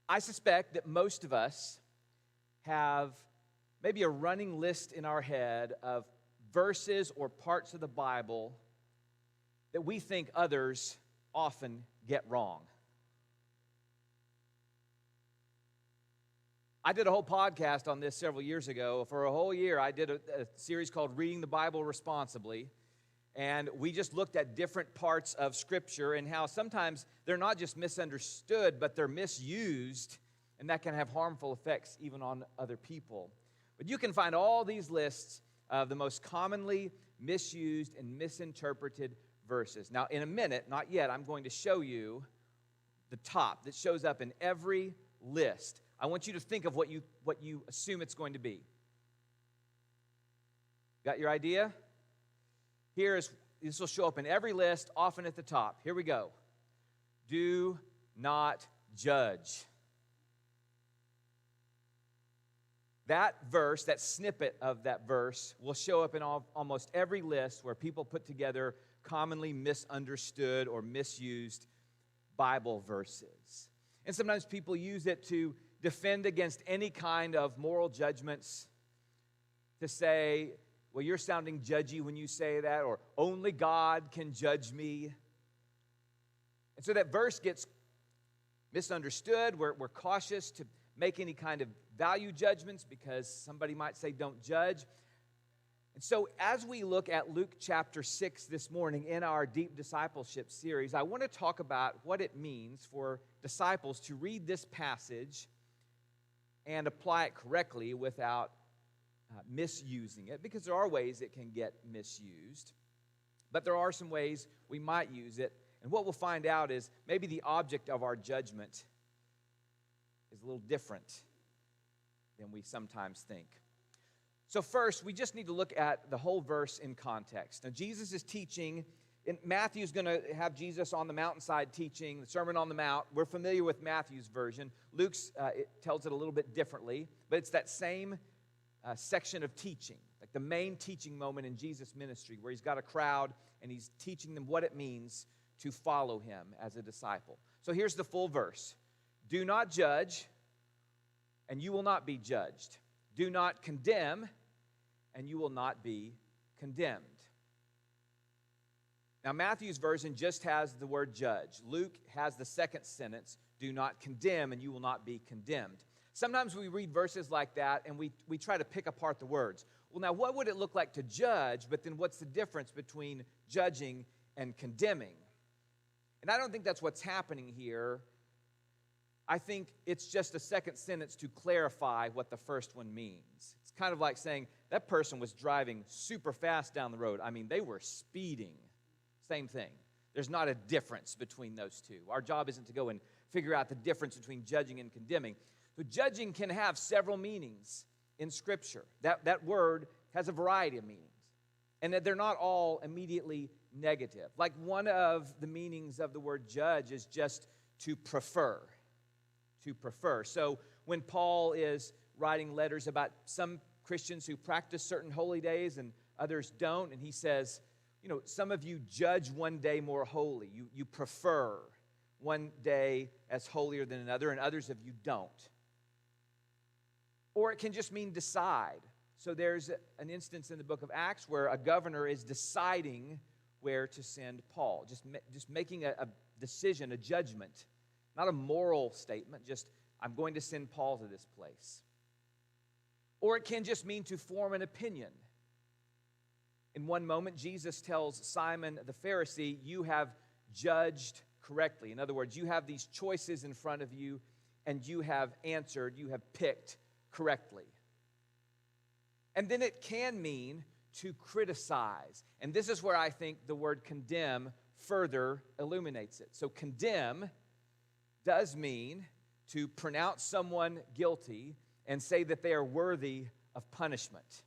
I suspect that most of us have maybe a running list in our head of verses or parts of the Bible that we think others often get wrong. I did a whole podcast on this several years ago. For a whole year, I did a series called Reading the Bible Responsibly. And we just looked at different parts of Scripture and how sometimes they're not just misunderstood, but they're misused, and that can have harmful effects even on other people. But you can find all these lists of the most commonly misused and misinterpreted verses. Now, in a minute, not yet, I'm going to show you the top that shows up in every list. I want you to think of what you assume it's going to be. Got your idea? This will show up in every list, often at the top. Here we go. Do not judge. That verse, that snippet of that verse, will show up in almost every list where people put together commonly misunderstood or misused Bible verses. And sometimes people use it to defend against any kind of moral judgments, to say, well, you're sounding judgy when you say that, or only God can judge me. And so that verse gets misunderstood. We're cautious to make any kind of value judgments because somebody might say don't judge. And so as we look at Luke chapter 6 this morning in our Deep Discipleship series, I want to talk about what it means for disciples to read this passage and apply it correctly without misusing it, because there are ways it can get misused, but there are some ways we might use it. And what we'll find out is maybe the object of our judgment is a little different than we sometimes think. So first, we just need to look at the whole verse in context. Now, Jesus is teaching. Matthew's going to have Jesus on the mountainside teaching, the Sermon on the Mount. We're familiar with Matthew's version. Luke's it tells it a little bit differently, but it's that same section of teaching, like the main teaching moment in Jesus' ministry, where he's got a crowd and he's teaching them what it means to follow him as a disciple. So here's the full verse. Do not judge, and you will not be judged. Do not condemn, and you will not be condemned. Now, Matthew's version just has the word judge. Luke has the second sentence, do not condemn, and you will not be condemned. Sometimes we read verses like that, and we try to pick apart the words. Well, now, what would it look like to judge, but then what's the difference between judging and condemning? And I don't think that's what's happening here. I think it's just a second sentence to clarify what the first one means. It's kind of like saying, that person was driving super fast down the road. I mean, they were speeding. Same thing. There's not a difference between those two. Our job isn't to go and figure out the difference between judging and condemning. So judging can have several meanings in Scripture. That word has a variety of meanings. And that they're not all immediately negative. Like one of the meanings of the word judge is just to prefer. To prefer. So when Paul is writing letters about some Christians who practice certain holy days and others don't, and he says, you know, some of you judge one day more holy. You prefer one day as holier than another, and others of you don't. Or it can just mean decide. So there's an instance in the book of Acts where a governor is deciding where to send Paul, just making a decision, a judgment, not a moral statement, just I'm going to send Paul to this place. Or it can just mean to form an opinion. In one moment, Jesus tells Simon the Pharisee, you have judged correctly. In other words, you have these choices in front of you, and you have answered, you have picked correctly. And then it can mean to criticize. And this is where I think the word condemn further illuminates it. So condemn does mean to pronounce someone guilty and say that they are worthy of punishment.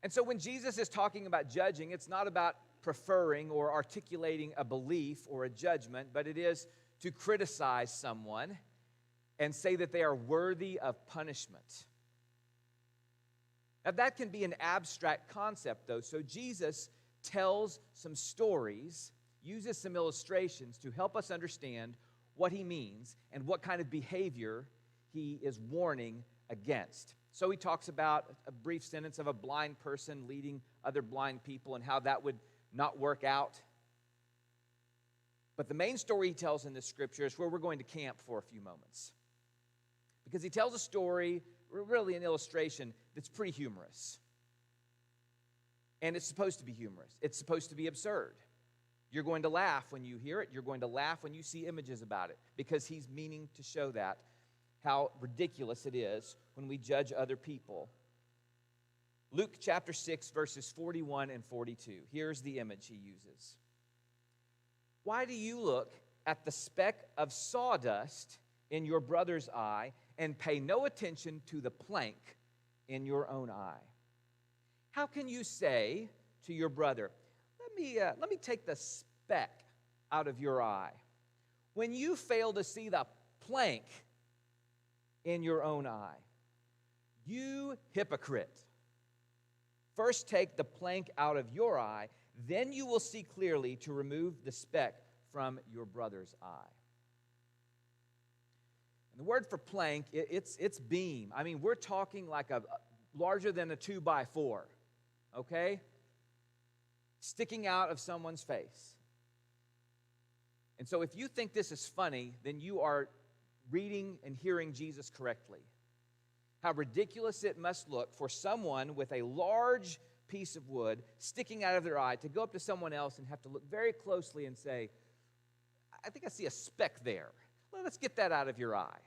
And so when Jesus is talking about judging, it's not about preferring or articulating a belief or a judgment, but it is to criticize someone and say that they are worthy of punishment. Now, that can be an abstract concept, though. So Jesus tells some stories, uses some illustrations to help us understand what he means and what kind of behavior he is warning against. So he talks about a brief sentence of a blind person leading other blind people and how that would not work out. But the main story he tells in this scripture is where we're going to camp for a few moments. Because he tells a story, really an illustration, that's pretty humorous. And it's supposed to be humorous. It's supposed to be absurd. You're going to laugh when you hear it. You're going to laugh when you see images about it. Because he's meaning to show that, how ridiculous it is when we judge other people. Luke chapter 6, verses 41 and 42. Here's the image he uses. Why do you look at the speck of sawdust in your brother's eye and pay no attention to the plank in your own eye? How can you say to your brother, let me take the speck out of your eye, when you fail to see the plank in your own eye? You hypocrite! First take the plank out of your eye, then you will see clearly to remove the speck from your brother's eye. And the word for plank, it's beam. I mean, we're talking like a larger than a 2x4, okay? Sticking out of someone's face. And so if you think this is funny, then you are reading and hearing Jesus correctly. How ridiculous it must look for someone with a large piece of wood sticking out of their eye to go up to someone else and have to look very closely and say, I think I see a speck there. Well, let's get that out of your eye.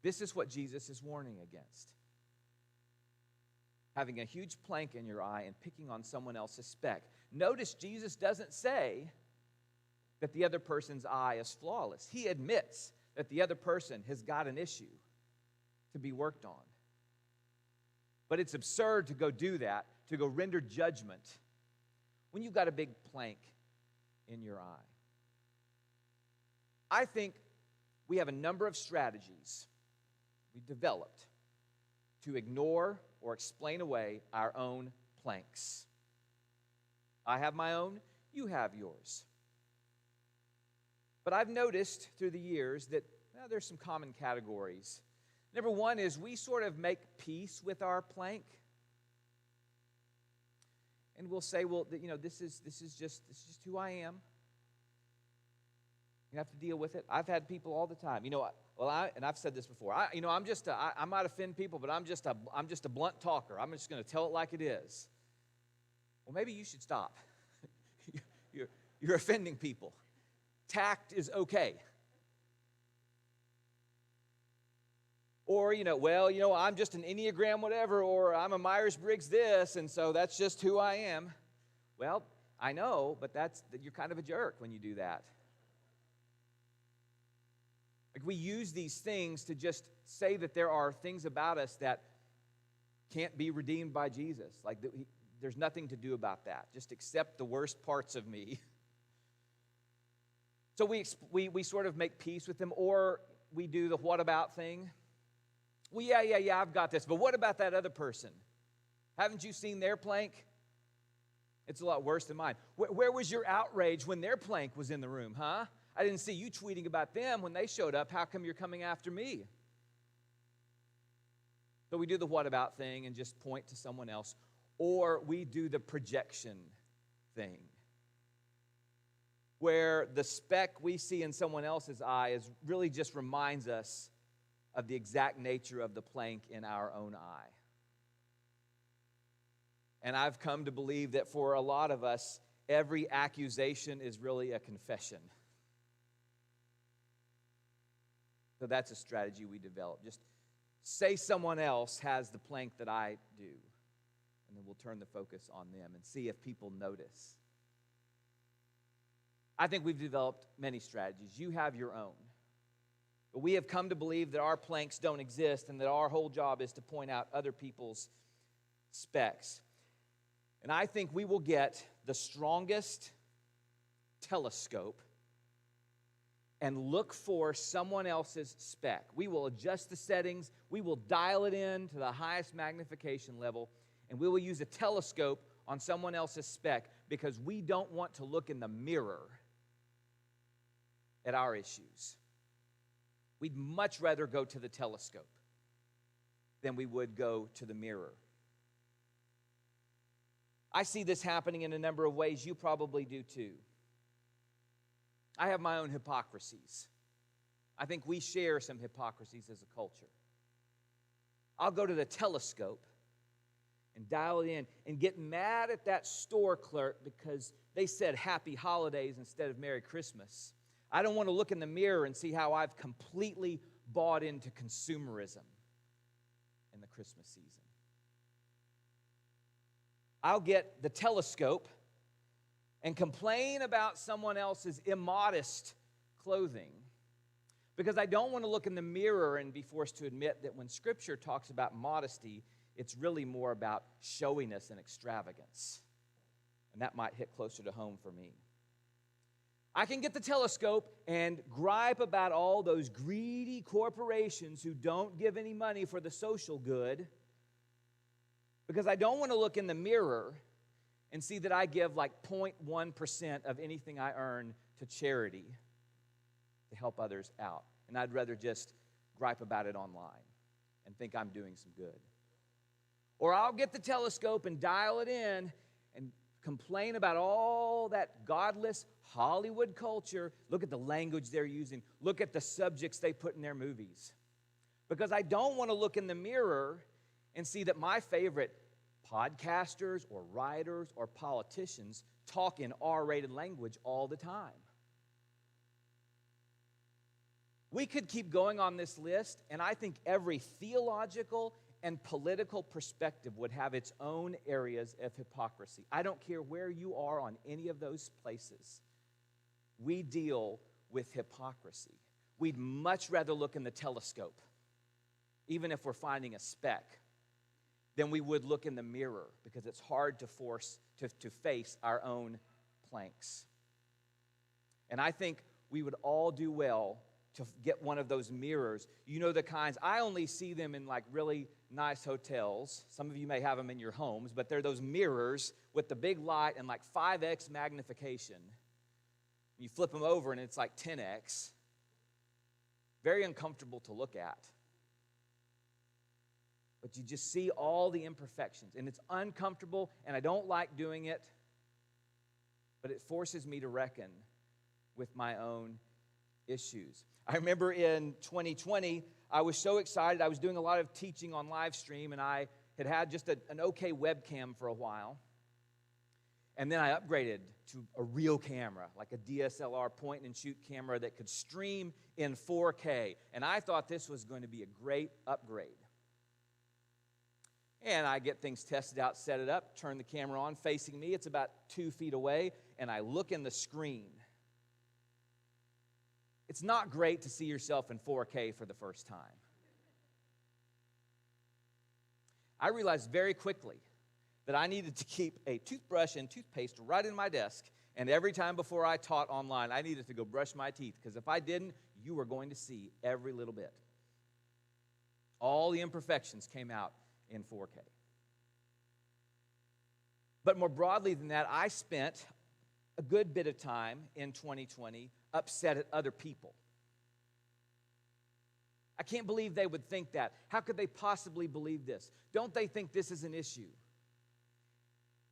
This is what Jesus is warning against. Having a huge plank in your eye and picking on someone else's speck. Notice Jesus doesn't say that the other person's eye is flawless. He admits that the other person has got an issue to be worked on. But it's absurd to go do that, to go render judgment when you've got a big plank in your eye. I think we have a number of strategies we've developed to ignore or explain away our own planks. I have my own, you have yours. But I've noticed through the years that there's some common categories. Number one is we sort of make peace with our plank. And we'll say, well, this is just who I am. You have to deal with it. I've had people all the time. And I've said this before. I might offend people, but I'm just a blunt talker. I'm just going to tell it like it is. Well, maybe you should stop. You're offending people. Tact is okay. Or, I'm just an Enneagram whatever, or I'm a Myers-Briggs this, and so that's just who I am. Well, I know, but you're kind of a jerk when you do that. Like we use these things to just say that there are things about us that can't be redeemed by Jesus. Like there's nothing to do about that. Just accept the worst parts of me. So we sort of make peace with them, or we do the what about thing. Well, yeah, I've got this, but what about that other person? Haven't you seen their plank? It's a lot worse than mine. Where was your outrage when their plank was in the room, huh? I didn't see you tweeting about them when they showed up. How come you're coming after me? So we do the what about thing and just point to someone else, or we do the projection thing, where the speck we see in someone else's eye really just reminds us of the exact nature of the plank in our own eye. And I've come to believe that for a lot of us, every accusation is really a confession. So that's a strategy we develop. Just say someone else has the plank that I do, and then we'll turn the focus on them and see if people notice. I think we've developed many strategies. You have your own. But we have come to believe that our planks don't exist and that our whole job is to point out other people's specks. And I think we will get the strongest telescope and look for someone else's speck. We will adjust the settings. We will dial it in to the highest magnification level, and we will use a telescope on someone else's speck because we don't want to look in the mirror at our issues. We'd much rather go to the telescope than we would go to the mirror. I see this happening in a number of ways. You probably do too. I have my own hypocrisies. I think we share some hypocrisies as a culture. I'll go to the telescope and dial it in and get mad at that store clerk because they said Happy Holidays instead of Merry Christmas. I don't want to look in the mirror and see how I've completely bought into consumerism in the Christmas season. I'll get the telescope and complain about someone else's immodest clothing because I don't want to look in the mirror and be forced to admit that when Scripture talks about modesty, it's really more about showiness and extravagance. And that might hit closer to home for me. I can get the telescope and gripe about all those greedy corporations who don't give any money for the social good because I don't want to look in the mirror and see that I give like 0.1% of anything I earn to charity to help others out. And I'd rather just gripe about it online and think I'm doing some good. Or I'll get the telescope and dial it in and complain about all that godless Hollywood culture. Look at the language they're using. Look at the subjects they put in their movies. Because I don't want to look in the mirror and see that my favorite podcasters or writers or politicians talk in R-rated language all the time. We could keep going on this list, and I think every theological and political perspective would have its own areas of hypocrisy. I don't care where you are on any of those places. We deal with hypocrisy. We'd much rather look in the telescope, even if we're finding a speck, than we would look in the mirror because it's hard to face our own planks. And I think we would all do well to get one of those mirrors. You know the kinds, I only see them in like really nice hotels. Some of you may have them in your homes, but they're those mirrors with the big light and like 5x magnification. You flip them over and it's like 10x. Very uncomfortable to look at. But you just see all the imperfections, and it's uncomfortable, and I don't like doing it, but it forces me to reckon with my own issues. I remember in 2020, I was so excited. I was doing a lot of teaching on live stream, and I had just an okay webcam for a while. And then I upgraded to a real camera, like a DSLR point-and-shoot camera that could stream in 4K. And I thought this was going to be a great upgrade. And I get things tested out, set it up, turn the camera on, facing me. It's about 2 feet away, and I look in the screen. It's not great to see yourself in 4K for the first time. I realized very quickly that I needed to keep a toothbrush and toothpaste right in my desk, and every time before I taught online, I needed to go brush my teeth, because if I didn't, you were going to see every little bit. All the imperfections came out in 4K. But more broadly than that, I spent a good bit of time in 2020 upset at other people. I can't believe they would think that. How could they possibly believe this? Don't they think this is an issue?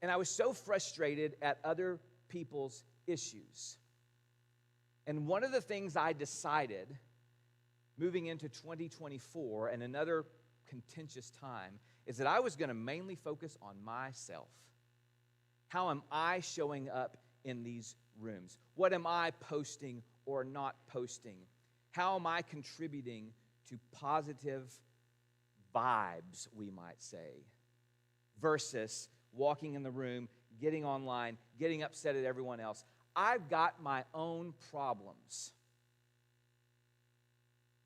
And I was so frustrated at other people's issues. And one of the things I decided moving into 2024 and another contentious time is that I was going to mainly focus on myself. How am I showing up in these rooms? What am I posting or not posting? How am I contributing to positive vibes, we might say, versus walking in the room, getting online, getting upset at everyone else? I've got my own problems.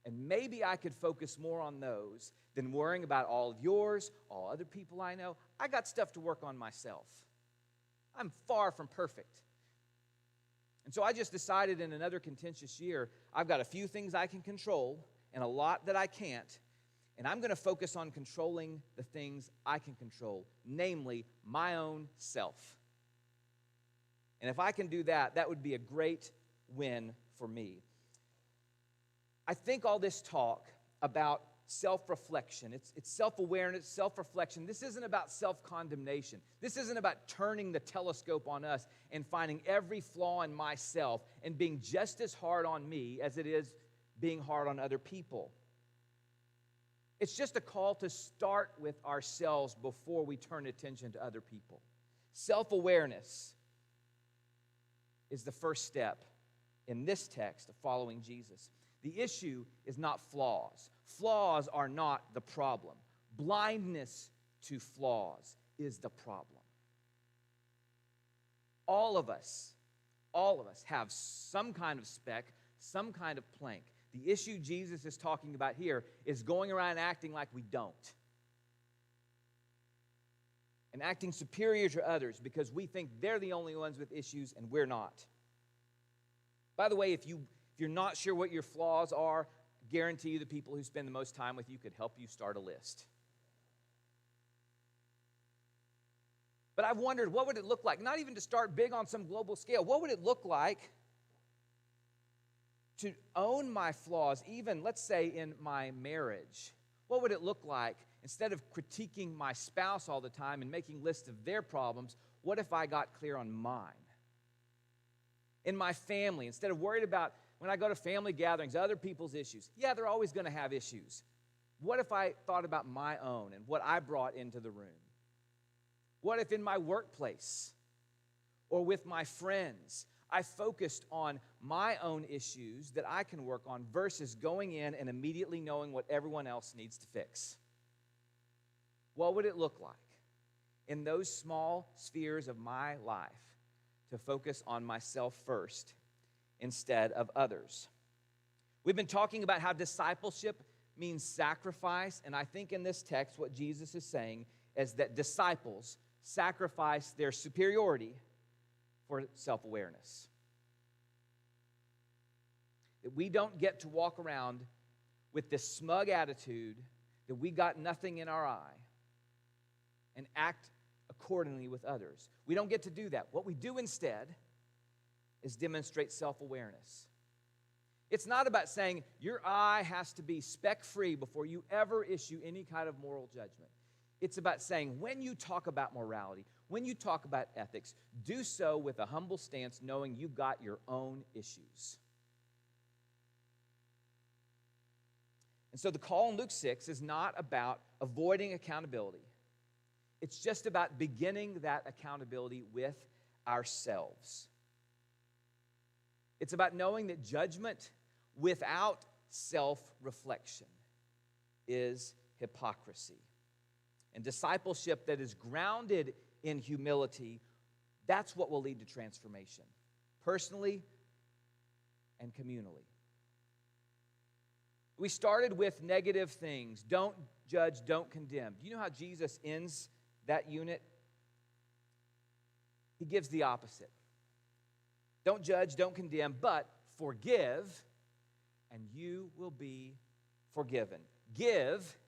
And maybe I could focus more on those than worrying about all of yours, all other people I know. I got stuff to work on myself. I'm far from perfect. And so I just decided in another contentious year, I've got a few things I can control and a lot that I can't, and I'm going to focus on controlling the things I can control, namely my own self. And if I can do that, that would be a great win for me. I think all this talk about self-reflection, it's self-awareness, self-reflection. This isn't about self-condemnation. This isn't about turning the telescope on us and finding every flaw in myself and being just as hard on me as it is being hard on other people. It's just a call to start with ourselves before we turn attention to other people. Self-awareness is the first step in this text of following Jesus. The issue is not flaws. Flaws are not the problem. Blindness to flaws is the problem. All of us have some kind of speck, some kind of plank. The issue Jesus is talking about here is going around acting like we don't. And acting superior to others because we think they're the only ones with issues and we're not. By the way, if you're not sure what your flaws are, I guarantee you the people who spend the most time with you could help you start a list. But I've wondered, what would it look like? Not even to start big on some global scale. What would it look like to own my flaws, even, let's say, in my marriage? What would it look like, instead of critiquing my spouse all the time and making lists of their problems, what if I got clear on mine? In my family, instead of worried about, when I go to family gatherings, other people's issues. Yeah, they're always going to have issues. What if I thought about my own and what I brought into the room? What if in my workplace or with my friends, I focused on my own issues that I can work on versus going in and immediately knowing what everyone else needs to fix? What would it look like in those small spheres of my life to focus on myself first instead of others? We've been talking about how discipleship means sacrifice, and I think in this text what Jesus is saying is that disciples sacrifice their superiority for self-awareness. That we don't get to walk around with this smug attitude that we got nothing in our eye and act accordingly with others. We don't get to do that. What we do instead is demonstrate self-awareness. It's not about saying your eye has to be speck-free before you ever issue any kind of moral judgment. It's about saying when you talk about morality, when you talk about ethics, do so with a humble stance, knowing you've got your own issues. And so the call in Luke 6 is not about avoiding accountability. It's just about beginning that accountability with ourselves. It's about knowing that judgment without self-reflection is hypocrisy. And discipleship that is grounded in humility, that's what will lead to transformation, personally and communally. We started with negative things. Don't judge, don't condemn. Do you know how Jesus ends that unit? He gives the opposite. Don't judge, don't condemn, but forgive, and you will be forgiven. Give,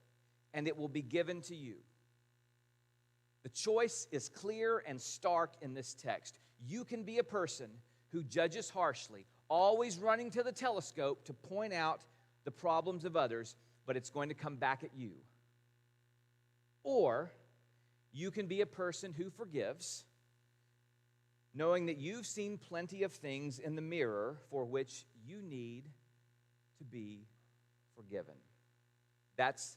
and it will be given to you. The choice is clear and stark in this text. You can be a person who judges harshly, always running to the telescope to point out the problems of others, but it's going to come back at you. Or you can be a person who forgives, knowing that you've seen plenty of things in the mirror for which you need to be forgiven. That's